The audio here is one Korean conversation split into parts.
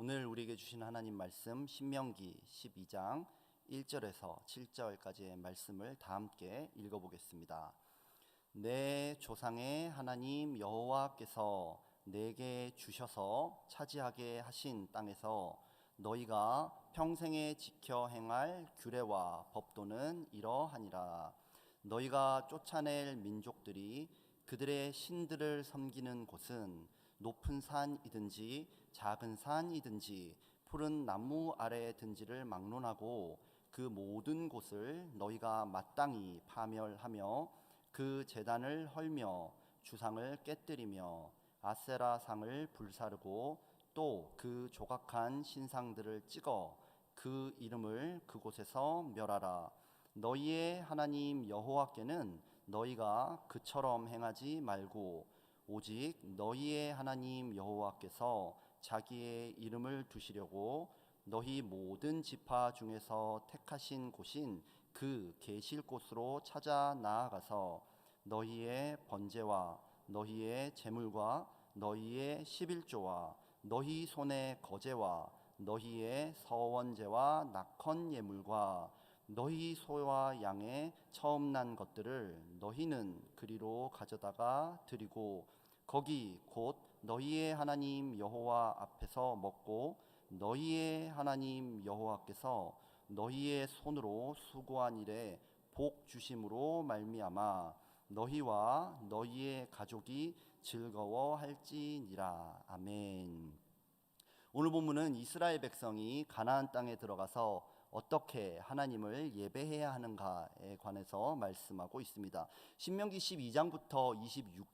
오늘 우리에게 주신 하나님 말씀 신명기 12장 1절에서 7절까지의 말씀을 다 함께 읽어보겠습니다. 내 조상의 하나님 여호와께서 내게 주셔서 차지하게 하신 땅에서 너희가 평생에 지켜 행할 규례와 법도는 이러하니라. 너희가 쫓아낼 민족들이 그들의 신들을 섬기는 곳은 높은 산이든지 작은 산이든지 푸른 나무 아래에 든지를 막론하고 그 모든 곳을 너희가 마땅히 파멸하며 그 제단을 헐며 주상을 깨뜨리며 아세라 상을 불사르고 또 그 조각한 신상들을 찍어 그 이름을 그곳에서 멸하라. 너희의 하나님 여호와께는 너희가 그처럼 행하지 말고 오직 너희의 하나님 여호와께서 자기의 이름을 두시려고 너희 모든 지파 중에서 택하신 곳인 그 계실 곳으로 찾아 나아가서 너희의 번제와 너희의 제물과 너희의 11조와 너희 손의 거제와 너희의 서원제와 낙헌 예물과 너희 소와 양의 처음 난 것들을 너희는 그리로 가져다가 드리고 거기 곧 너희의 하나님 여호와 앞에서 먹고 너희의 하나님 여호와께서 너희의 손으로 수고한 일에 복 주심으로 말미암아 너희와 너희의 가족이 즐거워할지니라. 아멘. 오늘 본문은 이스라엘 백성이 가나안 땅에 들어가서 어떻게 하나님을 예배해야 하는가에 관해서 말씀하고 있습니다. 신명기 12장부터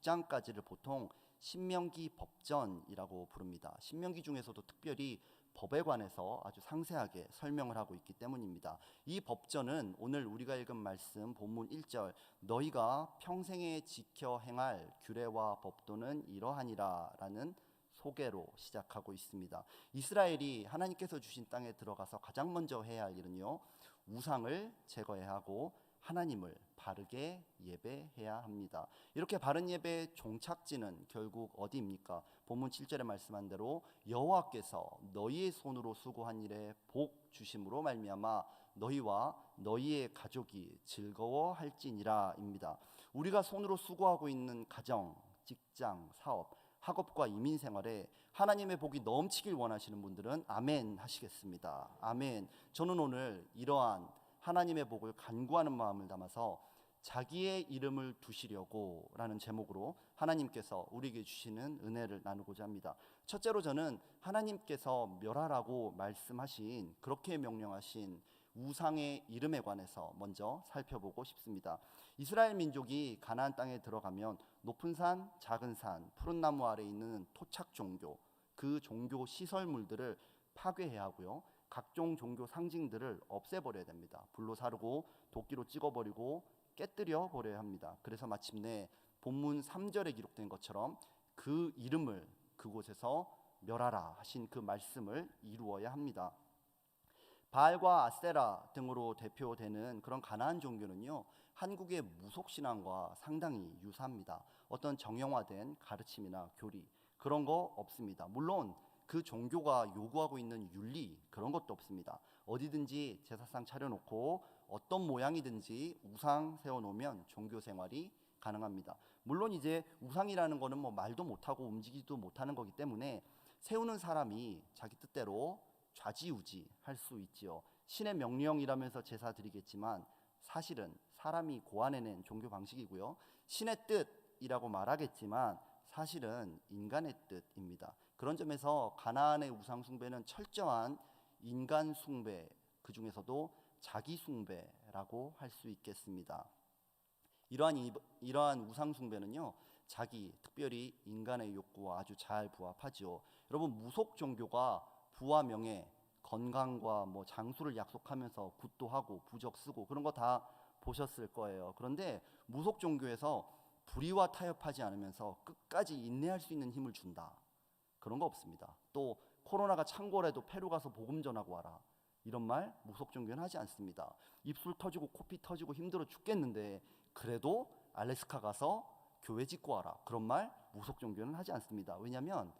26장까지를 보통 신명기 법전이라고 부릅니다. 신명기 중에서도 특별히 법에 관해서 아주 상세하게 설명을 하고 있기 때문입니다. 이 법전은 오늘 우리가 읽은 말씀 본문 1절 너희가 평생에 지켜 행할 규례와 법도는 이러하니라 라는 소개로 시작하고 있습니다. 이스라엘이 하나님께서 주신 땅에 들어가서 가장 먼저 해야 할 일은요, 우상을 제거해야 하고 하나님을 바르게 예배해야 합니다. 이렇게 바른 예배의 종착지는 결국 어디입니까? 본문 7절에 말씀한 대로 여호와께서 너희의 손으로 수고한 일에 복 주심으로 말미암아 너희와 너희의 가족이 즐거워할지니라입니다. 우리가 손으로 수고하고 있는 가정, 직장, 사업, 학업과 이민 생활에 하나님의 복이 넘치길 원하시는 분들은 아멘 하시겠습니다. 아멘. 저는 오늘 이러한 하나님의 복을 간구하는 마음을 담아서 자기의 이름을 두시려고 라는 제목으로 하나님께서 우리에게 주시는 은혜를 나누고자 합니다. 첫째로 저는 하나님께서 멸하라고 말씀하신, 그렇게 명령하신 우상의 이름에 관해서 먼저 살펴보고 싶습니다. 이스라엘 민족이 가나안 땅에 들어가면 높은 산, 작은 산, 푸른 나무 아래에 있는 토착 종교, 그 종교 시설물들을 파괴해야 하고요, 각종 종교 상징들을 없애버려야 됩니다. 불로 사르고 도끼로 찍어버리고 깨뜨려 버려야 합니다. 그래서 마침내 본문 3절에 기록된 것처럼 그 이름을 그곳에서 멸하라 하신 그 말씀을 이루어야 합니다. 바알과 아세라 등으로 대표되는 그런 가나안 종교는요, 한국의 무속신앙과 상당히 유사합니다. 어떤 정형화된 가르침이나 교리 그런 거 없습니다. 물론 그 종교가 요구하고 있는 윤리 그런 것도 없습니다. 어디든지 제사상 차려놓고 어떤 모양이든지 우상 세워놓으면 종교 생활이 가능합니다. 물론 이제 우상이라는 거는 뭐 말도 못하고 움직이지도 못하는 거기 때문에 세우는 사람이 자기 뜻대로 좌지우지 할 수 있지요. 신의 명령이라면서 제사 드리겠지만 사실은 사람이 고안해낸 종교 방식이고요, 신의 뜻이라고 말하겠지만 사실은 인간의 뜻입니다. 그런 점에서 가나안의 우상 숭배는 철저한 인간 숭배, 그 중에서도 자기 숭배라고 할 수 있겠습니다. 이러한 우상 숭배는요, 자기, 특별히 인간의 욕구와 아주 잘 부합하죠. 여러분, 무속 종교가 부와 명예, 건강과 뭐 장수를 약속하면서 굿도 하고 부적 쓰고 그런 거 다 보셨을 거예요. 그런데 무속 종교에서 불의와 타협하지 않으면서 끝까지 인내할 수 있는 힘을 준다, 그런 거 없습니다. 또 코로나가 창궐해도 페루 가서 복음 전하고 와라, 이런 말 무속 종교는 하지 않습니다. 입술 터지고 코피 터지고 힘들어 죽겠는데 그래도 알래스카 가서 교회 짓고 와라, 그런 말 무속 종교는 하지 않습니다. 왜냐하면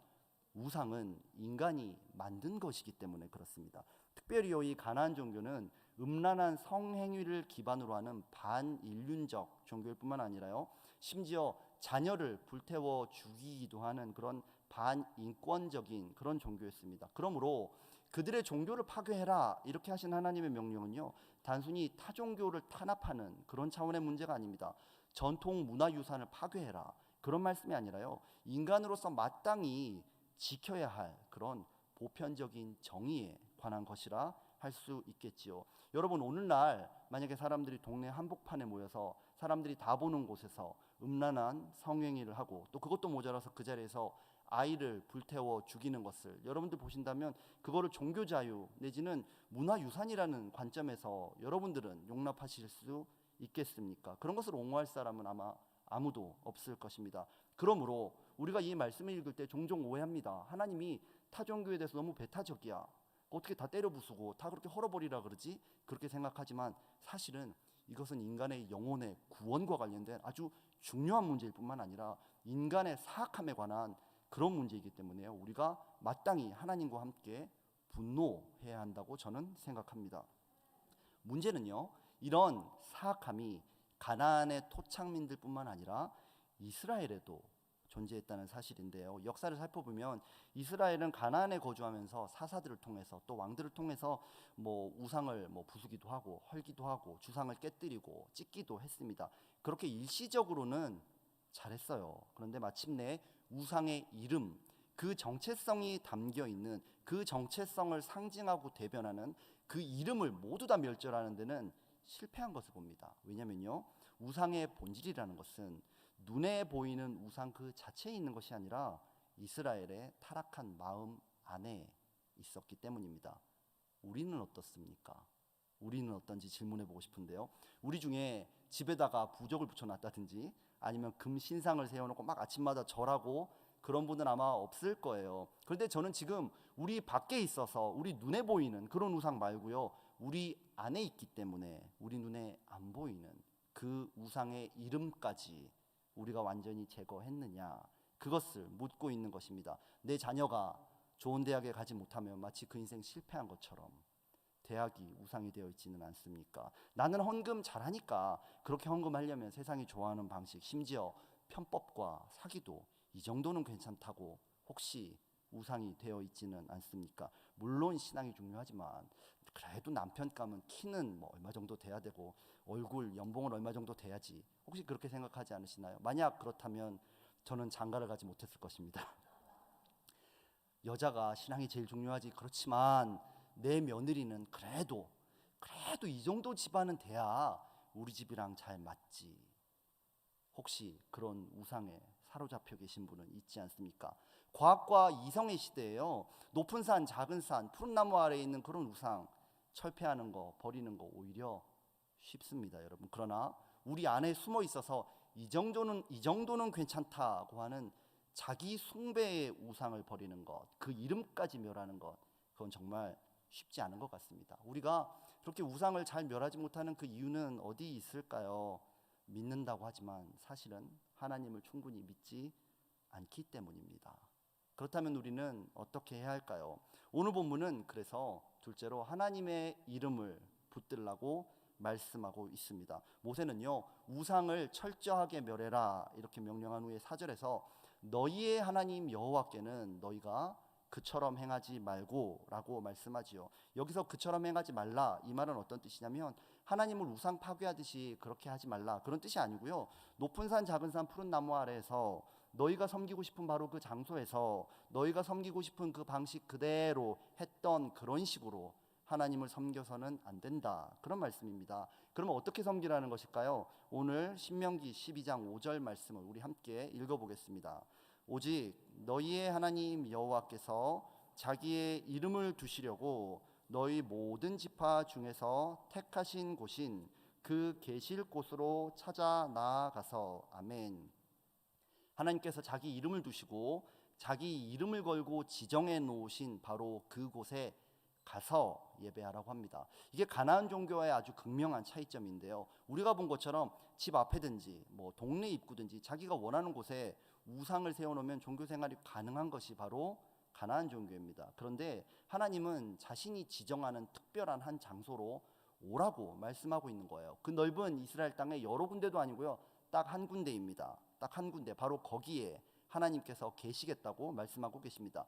우상은 인간이 만든 것이기 때문에 그렇습니다. 특별히 이 가나안 종교는 음란한 성행위를 기반으로 하는 반인륜적 종교일 뿐만 아니라요, 심지어 자녀를 불태워 죽이기도 하는 그런 반인권적인 그런 종교였습니다. 그러므로 그들의 종교를 파괴해라 이렇게 하신 하나님의 명령은요, 단순히 타 종교를 탄압하는 그런 차원의 문제가 아닙니다. 전통 문화유산을 파괴해라 그런 말씀이 아니라요, 인간으로서 마땅히 지켜야 할 그런 보편적인 정의에 관한 것이라 할 수 있겠지요. 여러분, 오늘날 만약에 사람들이 동네 한복판에 모여서 사람들이 다 보는 곳에서 음란한 성행위를 하고 또 그것도 모자라서 그 자리에서 아이를 불태워 죽이는 것을 여러분들 보신다면 그거를 종교 자유 내지는 문화유산이라는 관점에서 여러분들은 용납하실 수 있겠습니까? 그런 것을 옹호할 사람은 아마 아무도 없을 것입니다. 그러므로 우리가 이 말씀을 읽을 때 종종 오해합니다. 하나님이 타종교에 대해서 너무 배타적이야. 어떻게 다 때려 부수고 다 그렇게 헐어버리라 그러지? 그렇게 생각하지만 사실은 이것은 인간의 영혼의 구원과 관련된 아주 중요한 문제일 뿐만 아니라 인간의 사악함에 관한 그런 문제이기 때문에요, 우리가 마땅히 하나님과 함께 분노해야 한다고 저는 생각합니다. 문제는요, 이런 사악함이 가나안의 토착민들 뿐만 아니라 이스라엘에도 존재했다는 사실인데요, 역사를 살펴보면 이스라엘은 가나안에 거주하면서 사사들을 통해서 또 왕들을 통해서 우상을 부수기도 하고 헐기도 하고 주상을 깨뜨리고 찢기도 했습니다. 그렇게 일시적으로는 잘했어요. 그런데 마침내 우상의 이름, 그 정체성이 담겨 있는 그 정체성을 상징하고 대변하는 그 이름을 모두 다 멸절하는 데는 실패한 것을 봅니다. 왜냐면요, 우상의 본질이라는 것은 눈에 보이는 우상 그 자체에 있는 것이 아니라 이스라엘의 타락한 마음 안에 있었기 때문입니다. 우리는 어떻습니까? 우리는 어떤지 질문해 보고 싶은데요, 우리 중에 집에다가 부적을 붙여놨다든지 아니면 금 신상을 세워놓고 막 아침마다 절하고 그런 분은 아마 없을 거예요. 그런데 저는 지금 우리 밖에 있어서 우리 눈에 보이는 그런 우상 말고요, 우리 안에 있기 때문에 우리 눈에 안 보이는 그 우상의 이름까지 우리가 완전히 제거했느냐, 그것을 묻고 있는 것입니다. 내 자녀가 좋은 대학에 가지 못하면 마치 그 인생 실패한 것처럼 대학이 우상이 되어 있지는 않습니까? 나는 헌금 잘하니까 그렇게 헌금하려면 세상이 좋아하는 방식, 심지어 편법과 사기도 이 정도는 괜찮다고 혹시 우상이 되어 있지는 않습니까? 물론 신앙이 중요하지만 그래도 남편감은 키는 얼마 정도 돼야 되고 얼굴 연봉은 얼마 정도 돼야지, 혹시 그렇게 생각하지 않으시나요? 만약 그렇다면 저는 장가를 가지 못했을 것입니다. 여자가 신앙이 제일 중요하지, 그렇지만 내 며느리는 그래도 이 정도 집안은 돼야 우리 집이랑 잘 맞지. 혹시 그런 우상에 사로잡혀 계신 분은 있지 않습니까? 과학과 이성의 시대에요, 높은 산, 작은 산, 푸른 나무 아래에 있는 그런 우상 철폐하는 거, 버리는 거 오히려 쉽습니다, 여러분. 그러나 우리 안에 숨어 있어서 이 정도는 괜찮다고 하는 자기 숭배의 우상을 버리는 것, 그 이름까지 멸하는 것, 그건 정말 쉽지 않은 것 같습니다. 우리가 그렇게 우상을 잘 멸하지 못하는 그 이유는 어디 있을까요? 믿는다고 하지만 사실은 하나님을 충분히 믿지 않기 때문입니다. 그렇다면 우리는 어떻게 해야 할까요? 오늘 본문은 그래서 둘째로 하나님의 이름을 붙들라고 말씀하고 있습니다. 모세는요, 우상을 철저하게 멸해라 이렇게 명령한 후에 4절에서 너희의 하나님 여호와께는 너희가 그처럼 행하지 말고 라고 말씀하지요. 여기서 그처럼 행하지 말라, 이 말은 어떤 뜻이냐면 하나님을 우상 파괴하듯이 그렇게 하지 말라, 그런 뜻이 아니고요, 높은 산 작은 산 푸른 나무 아래에서 너희가 섬기고 싶은 바로 그 장소에서 너희가 섬기고 싶은 그 방식 그대로 했던 그런 식으로 하나님을 섬겨서는 안 된다, 그런 말씀입니다. 그러면 어떻게 섬기라는 것일까요? 오늘 신명기 12장 5절 말씀을 우리 함께 읽어보겠습니다. 오직 너희의 하나님 여호와께서 자기의 이름을 두시려고 너희 모든 지파 중에서 택하신 곳인 그 계실 곳으로 찾아 나아가서, 아멘. 하나님께서 자기 이름을 두시고 자기 이름을 걸고 지정해 놓으신 바로 그곳에 가서 예배하라고 합니다. 이게 가나안 종교와의 아주 극명한 차이점인데요, 우리가 본 것처럼 집 앞에든지 동네 입구든지 자기가 원하는 곳에 우상을 세워놓으면 종교 생활이 가능한 것이 바로 가나안 종교입니다. 그런데 하나님은 자신이 지정하는 특별한 한 장소로 오라고 말씀하고 있는 거예요. 그 넓은 이스라엘 땅에 여러 군데도 아니고요, 딱 한 군데입니다. 딱 한 군데, 바로 거기에 하나님께서 계시겠다고 말씀하고 계십니다.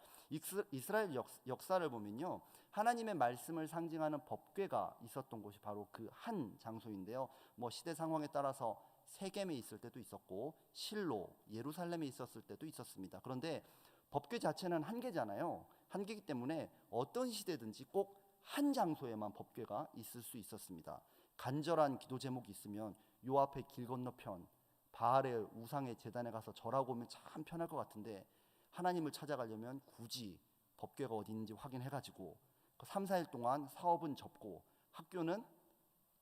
이스라엘 역사를 보면요, 하나님의 말씀을 상징하는 법궤가 있었던 곳이 바로 그 한 장소인데요, 뭐 시대 상황에 따라서 세겜에 있을 때도 있었고 실로, 예루살렘에 있었을 때도 있었습니다. 그런데 법궤 자체는 한 개잖아요. 한 개이기 때문에 어떤 시대든지 꼭 한 장소에만 법궤가 있을 수 있었습니다. 간절한 기도 제목이 있으면 요 앞에 길 건너편 바알의 우상의 제단에 가서 절하고 오면 참 편할 것 같은데, 하나님을 찾아가려면 굳이 법궤가 어디 있는지 확인해가지고 3, 4일 동안 사업은 접고 학교는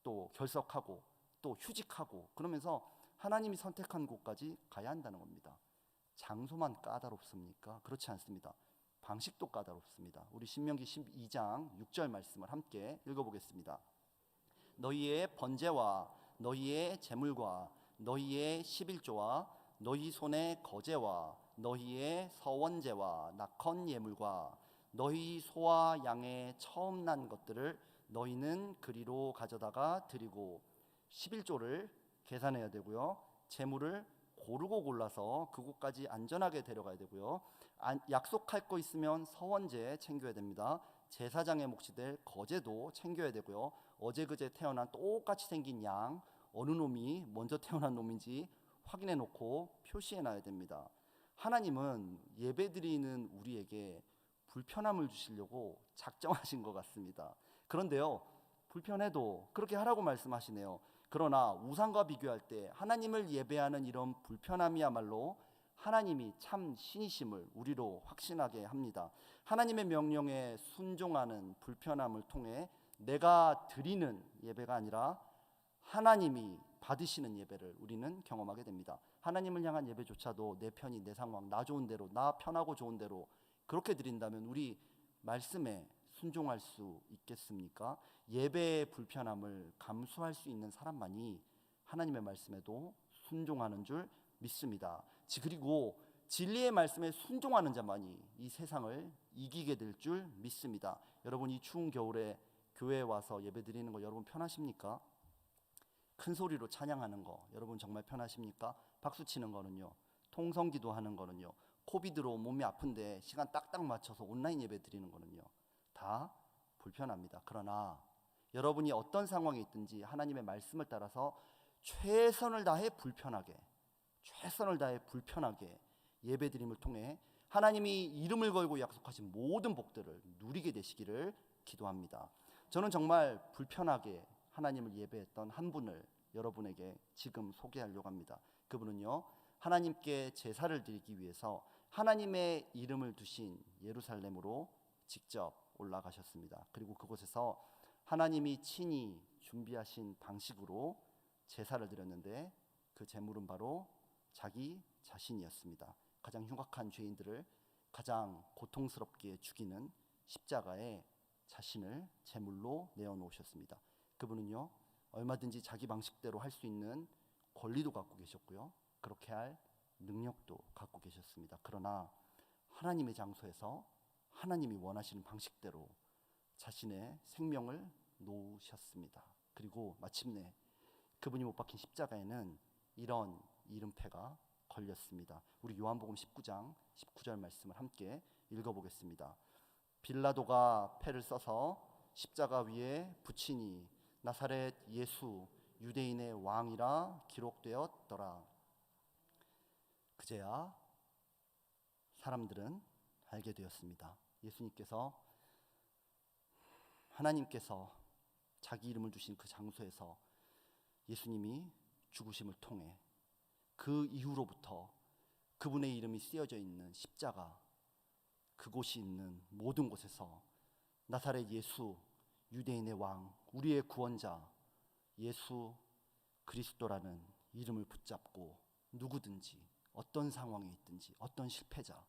또 결석하고 또 휴직하고 그러면서 하나님이 선택한 곳까지 가야 한다는 겁니다. 장소만 까다롭습니까? 그렇지 않습니다. 방식도 까다롭습니다. 우리 신명기 12장 6절 말씀을 함께 읽어보겠습니다. 너희의 번제와 너희의 제물과 너희의 11조와 너희 손의 거제와 너희의 서원제와 낙헌 예물과 너희 소와 양의 처음 난 것들을 너희는 그리로 가져다가 드리고, 11조를 계산해야 되고요, 제물을 고르고 골라서 그곳까지 안전하게 데려가야 되고요, 약속할 거 있으면 서원제 챙겨야 됩니다. 제사장의 몫이 될 거제도 챙겨야 되고요, 어제 그제 태어난 똑같이 생긴 양 어느 놈이 먼저 태어난 놈인지 확인해 놓고 표시해 놔야 됩니다. 하나님은 예배드리는 우리에게 불편함을 주시려고 작정하신 것 같습니다. 그런데요, 불편해도 그렇게 하라고 말씀하시네요. 그러나 우상과 비교할 때 하나님을 예배하는 이런 불편함이야말로 하나님이 참 신이심을 우리로 확신하게 합니다. 하나님의 명령에 순종하는 불편함을 통해 내가 드리는 예배가 아니라 하나님이 받으시는 예배를 우리는 경험하게 됩니다. 하나님을 향한 예배조차도 내 편이, 내 상황, 나 좋은 대로, 나 편하고 좋은 대로 그렇게 드린다면 우리 말씀에 순종할 수 있겠습니까? 예배의 불편함을 감수할 수 있는 사람만이 하나님의 말씀에도 순종하는 줄 믿습니다. 그리고 진리의 말씀에 순종하는 자만이 이 세상을 이기게 될 줄 믿습니다. 여러분, 이 추운 겨울에 교회에 와서 예배드리는 거 여러분 편하십니까? 큰 소리로 찬양하는 거 여러분 정말 편하십니까? 박수 치는 거는요, 통성기도 하는 거는요, 코비드로 몸이 아픈데 시간 딱딱 맞춰서 온라인 예배 드리는 거는요, 다 불편합니다. 그러나 여러분이 어떤 상황에 있든지 하나님의 말씀을 따라서 최선을 다해 불편하게 예배드림을 통해 하나님이 이름을 걸고 약속하신 모든 복들을 누리게 되시기를 기도합니다. 저는 정말 불편하게 하나님을 예배했던 한 분을 여러분에게 지금 소개하려고 합니다. 그분은요, 하나님께 제사를 드리기 위해서 하나님의 이름을 두신 예루살렘으로 직접 올라가셨습니다. 그리고 그곳에서 하나님이 친히 준비하신 방식으로 제사를 드렸는데 그 제물은 바로 자기 자신이었습니다. 가장 흉악한 죄인들을 가장 고통스럽게 죽이는 십자가에 자신을 제물로 내어놓으셨습니다. 그분은요, 얼마든지 자기 방식대로 할 수 있는 권리도 갖고 계셨고요, 그렇게 할 능력도 갖고 계셨습니다. 그러나 하나님의 장소에서 하나님이 원하시는 방식대로 자신의 생명을 놓으셨습니다. 그리고 마침내 그분이 못 박힌 십자가에는 이런 이름패가 걸렸습니다. 우리 요한복음 19장 19절 말씀을 함께 읽어보겠습니다. 빌라도가 패를 써서 십자가 위에 붙이니 나사렛 예수 유대인의 왕이라 기록되었더라. 그제야 사람들은 알게 되었습니다. 예수님께서, 하나님께서 자기 이름을 두신 그 장소에서 예수님이 죽으심을 통해 그 이후로부터 그분의 이름이 쓰여져 있는 십자가, 그곳이 있는 모든 곳에서 나사렛 예수 유대인의 왕, 우리의 구원자 예수 그리스도라는 이름을 붙잡고 누구든지 어떤 상황에 있든지 어떤 실패자,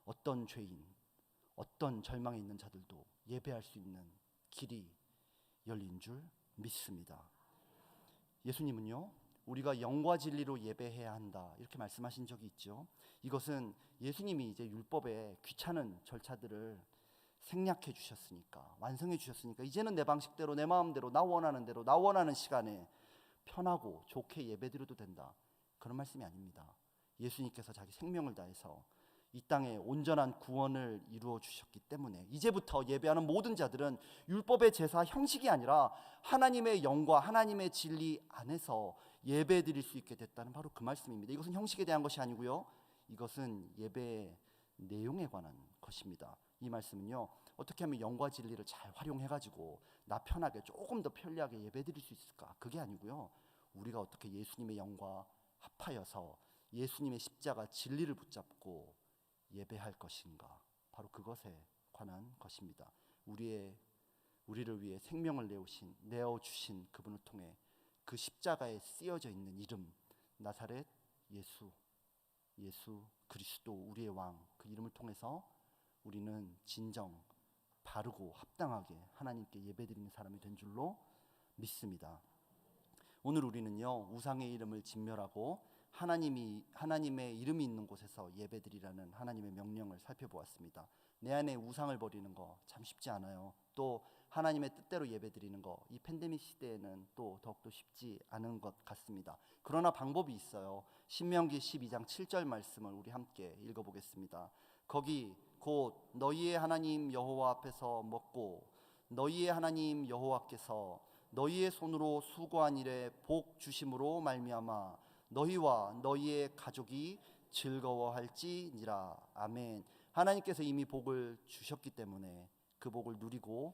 어떤 죄인, 어떤 절망에 있는 자들도 예배할 수 있는 길이 열린 줄 믿습니다. 예수님은요, 우리가 영과 진리로 예배해야 한다 이렇게 말씀하신 적이 있죠. 이것은 예수님이 이제 율법의 귀찮은 절차들을 생략해 주셨으니까, 완성해 주셨으니까 이제는 내 방식대로 내 마음대로 나 원하는 대로 나 원하는 시간에 편하고 좋게 예배드려도 된다, 그런 말씀이 아닙니다. 예수님께서 자기 생명을 다해서 이 땅에 온전한 구원을 이루어 주셨기 때문에 이제부터 예배하는 모든 자들은 율법의 제사 형식이 아니라 하나님의 영과 하나님의 진리 안에서 예배드릴 수 있게 됐다는 바로 그 말씀입니다. 이것은 형식에 대한 것이 아니고요, 이것은 예배의 내용에 관한 것입니다. 이 말씀은요, 어떻게 하면 영과 진리를 잘 활용해가지고 나 편하게 조금 더 편리하게 예배드릴 수 있을까, 그게 아니고요, 우리가 어떻게 예수님의 영과 합하여서 예수님의 십자가 진리를 붙잡고 예배할 것인가, 바로 그것에 관한 것입니다. 우리를 위해 생명을 내어주신 그분을 통해 그 십자가에 쓰여져 있는 이름, 나사렛 예수 그리스도 우리의 왕, 그 이름을 통해서 우리는 진정 바르고 합당하게 하나님께 예배드리는 사람이 된 줄로 믿습니다. 오늘 우리는요, 우상의 이름을 진멸하고 하나님의 이름이 있는 곳에서 예배드리라는 하나님의 명령을 살펴보았습니다. 내 안에 우상을 버리는 거 참 쉽지 않아요. 또 하나님의 뜻대로 예배드리는 거, 이 팬데믹 시대에는 또 더욱더 쉽지 않은 것 같습니다. 그러나 방법이 있어요. 신명기 12장 7절 말씀을 우리 함께 읽어보겠습니다. 거기 곧 너희의 하나님 여호와 앞에서 먹고 너희의 하나님 여호와께서 너희의 손으로 수고한 일에 복 주심으로 말미암아 너희와 너희의 가족이 즐거워할지니라. 아멘. 하나님께서 이미 복을 주셨기 때문에 그 복을 누리고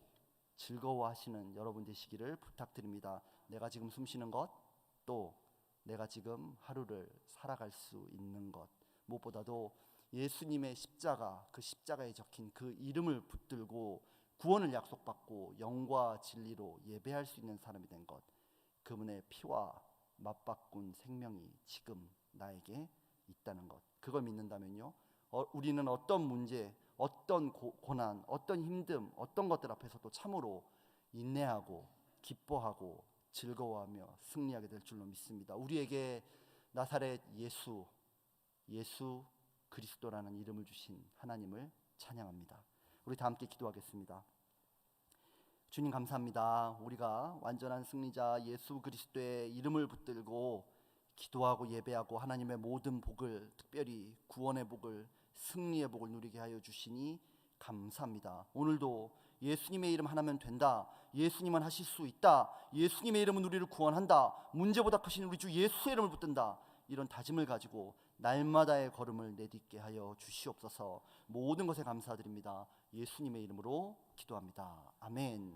즐거워하시는 여러분 되시기를 부탁드립니다. 내가 지금 숨쉬는 것, 또 내가 지금 하루를 살아갈 수 있는 것, 무엇보다도 예수님의 십자가, 그 십자가에 적힌 그 이름을 붙들고 구원을 약속받고 영과 진리로 예배할 수 있는 사람이 된 것, 그분의 피와 맞바꾼 생명이 지금 나에게 있다는 것, 그걸 믿는다면요, 우리는 어떤 문제, 어떤 고난, 어떤 힘듦, 어떤 것들 앞에서도 참으로 인내하고 기뻐하고 즐거워하며 승리하게 될 줄로 믿습니다. 우리에게 나사렛 예수 그리스도라는 이름을 주신 하나님을 찬양합니다. 우리 다 함께 기도하겠습니다. 주님 감사합니다. 우리가 완전한 승리자 예수 그리스도의 이름을 붙들고 기도하고 예배하고 하나님의 모든 복을, 특별히 구원의 복을, 승리의 복을 누리게 하여 주시니 감사합니다. 오늘도 예수님의 이름 하나면 된다, 예수님은 하실 수 있다, 예수님의 이름은 우리를 구원한다, 문제보다 크신 우리 주 예수의 이름을 붙든다, 이런 다짐을 가지고 날마다의 걸음을 내딛게 하여 주시옵소서. 모든 것에 감사드립니다. 예수님의 이름으로 기도합니다. 아멘.